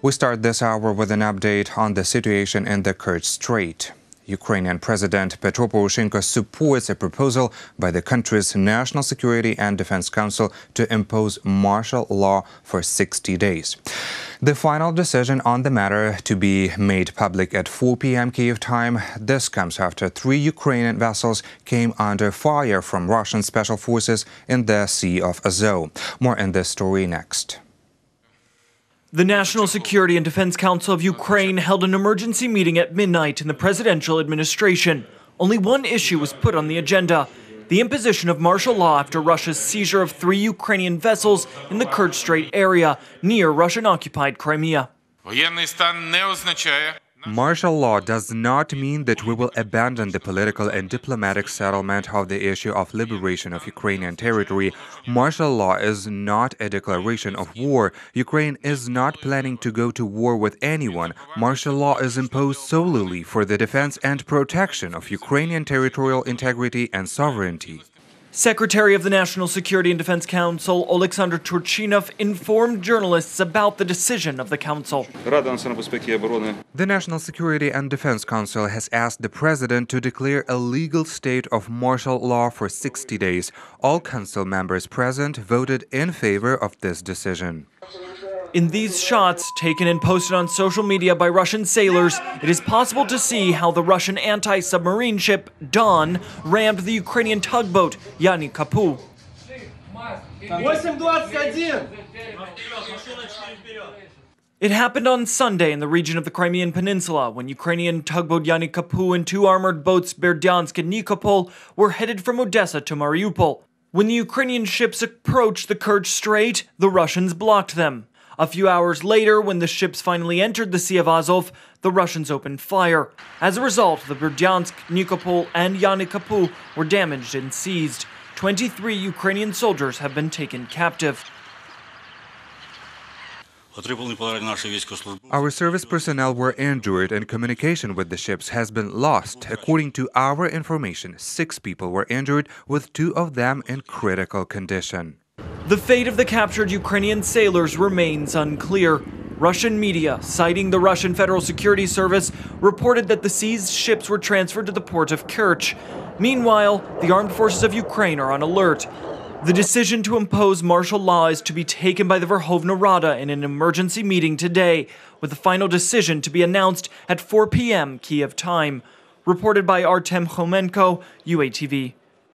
We start this hour with an update on the situation in the Kerch Strait. Ukrainian President Petro Poroshenko supports a proposal by the country's National Security and Defense Council to impose martial law for 60 days. The final decision on the matter to be made public at 4 p.m. Kyiv time. This comes after 3 Ukrainian vessels came under fire from Russian special forces in the Sea of Azov. More in this story next. The National Security and Defense Council of Ukraine held an emergency meeting at midnight in the presidential administration. Only one issue was put on the agenda: the imposition of martial law after Russia's seizure of 3 Ukrainian vessels in the Kerch Strait area near Russian-occupied Crimea. Martial law does not mean that we will abandon the political and diplomatic settlement of the issue of liberation of Ukrainian territory. Martial law is not a declaration of war. Ukraine is not planning to go to war with anyone. Martial law is imposed solely for the defense and protection of Ukrainian territorial integrity and sovereignty. Secretary of the National Security and Defense Council, Alexander Turchinov, informed journalists about the decision of the council. The National Security and Defense Council has asked the president to declare a legal state of martial law for 60 days. All council members present voted in favor of this decision. In these shots, taken and posted on social media by Russian sailors, it is possible to see how the Russian anti-submarine ship Don rammed the Ukrainian tugboat Yani Kapu. It happened on Sunday in the region of the Crimean Peninsula when Ukrainian tugboat Yani Kapu and 2 armored boats Berdyansk and Nikopol were headed from Odessa to Mariupol. When the Ukrainian ships approached the Kerch Strait, the Russians blocked them. A few hours later, when the ships finally entered the Sea of Azov, the Russians opened fire. As a result, the Berdyansk, Nikopol, and Yani Kapu were damaged and seized. 23 Ukrainian soldiers have been taken captive. Our service personnel were injured and communication with the ships has been lost. According to our information, 6 people were injured, with 2 of them in critical condition. The fate of the captured Ukrainian sailors remains unclear. Russian media, citing the Russian Federal Security Service, reported that the seized ships were transferred to the port of Kerch. Meanwhile, the armed forces of Ukraine are on alert. The decision to impose martial law is to be taken by the Verkhovna Rada in an emergency meeting today, with the final decision to be announced at 4 p.m. Kyiv time. Reported by Artem Khomenko, UATV.